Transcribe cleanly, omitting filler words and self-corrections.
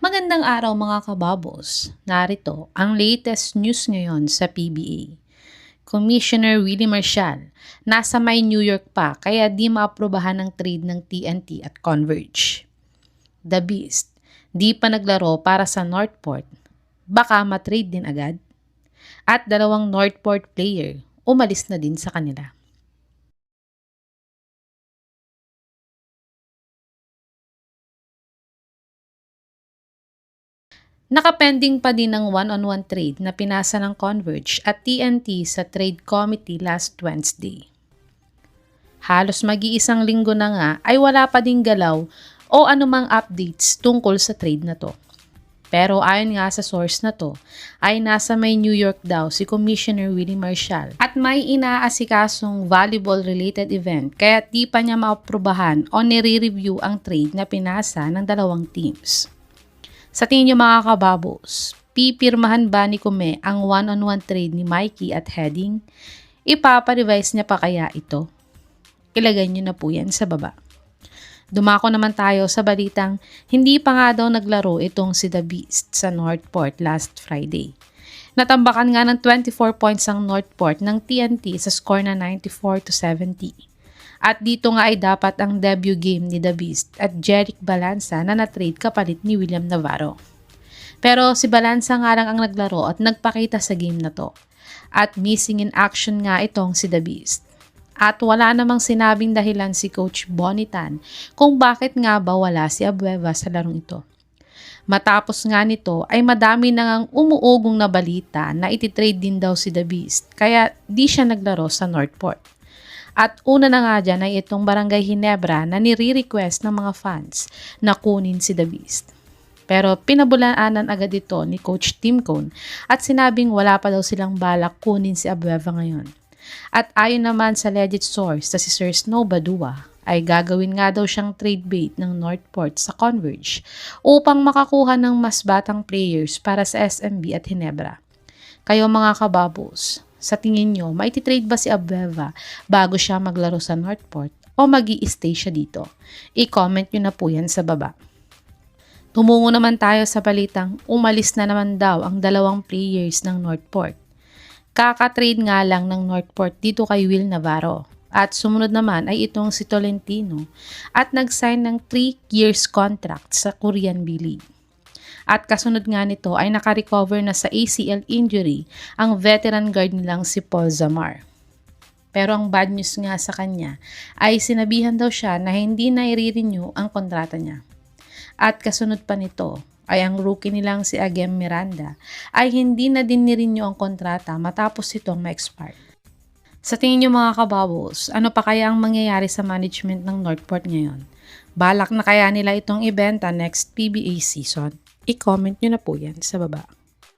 Magandang araw mga kababos. Narito ang latest news ngayon sa PBA. Commissioner Willie Marcial, nasa may New York pa kaya di maaprubahan ng trade ng TNT at Converge. The Beast, di pa naglaro para sa Northport. Baka matrade din agad. At dalawang Northport player, umalis na din sa kanila. Nakapending pa din ang one-on-one trade na pinasa ng Converge at TNT sa Trade Committee last Wednesday. Halos mag-iisang linggo na nga ay wala pa ding galaw o anumang updates tungkol sa trade na to. Pero ayon nga sa source na to, ay nasa may New York daw si Commissioner Willie Marcial at may inaasikasong volleyball-related event kaya di pa niya maaprubahan o nire-review ang trade na pinasa ng dalawang teams. Sa tingin niyo mga kababos, pipirmahan ba ni Kume ang one-on-one trade ni Mikey at Heading? Ipapa-revise niya pa kaya ito? Ilagay niyo na po yan sa baba. Dumako naman tayo sa balitang hindi pa nga daw naglaro itong si The Beast sa Northport last Friday. Natambakan nga ng 24 points ang Northport ng TNT sa score na 94-70. At dito nga ay dapat ang debut game ni The Beast at Jeric Balanza na na-trade kapalit ni William Navarro. Pero si Balanza nga lang ang naglaro at nagpakita sa game na to. At missing in action nga itong si The Beast. At wala namang sinabing dahilan si Coach Bonitan kung bakit nga ba wala si Abueva sa larong ito. Matapos nga nito ay madami na ngang umuugong na balita na ititrade din daw si The Beast kaya di siya naglaro sa Northport. At una na nga dyan ay itong Barangay Ginebra na nire-request ng mga fans na kunin si The Beast. Pero pinabulaanan agad ito ni Coach Tim Cone at sinabing wala pa daw silang balak kunin si Abueva ngayon. At ayon naman sa legit source na si Sir Snow Badua ay gagawin nga daw siyang trade bait ng Northport sa Converge upang makakuha ng mas batang players para sa SMB at Ginebra. Kayo mga kababos, sa tingin nyo, maititrade ba si Abueva bago siya maglaro sa Northport o magi-stay siya dito? I-comment nyo na po yan sa baba. Tumungo naman tayo sa balitang umalis na naman daw ang dalawang players ng Northport. Kaka-trade nga lang ng Northport dito kay Will Navarro. At sumunod naman ay itong si Tolentino at nag-sign ng 3 years contract sa Korean B-League. At kasunod nga nito ay nakarecover na sa ACL injury ang veteran guard nilang si Paul Zamar. Pero ang bad news nga sa kanya ay sinabihan daw siya na hindi na i-renew ang kontrata niya. At kasunod pa nito ay ang rookie nilang si Agem Miranda ay hindi na din ni-renew ang kontrata matapos itong ma-expire. Sa tingin niyo mga kababos, ano pa kaya ang mangyayari sa management ng Northport ngayon? Balak na kaya nila itong ibenta next PBA season? I-comment nyo na po yan sa baba.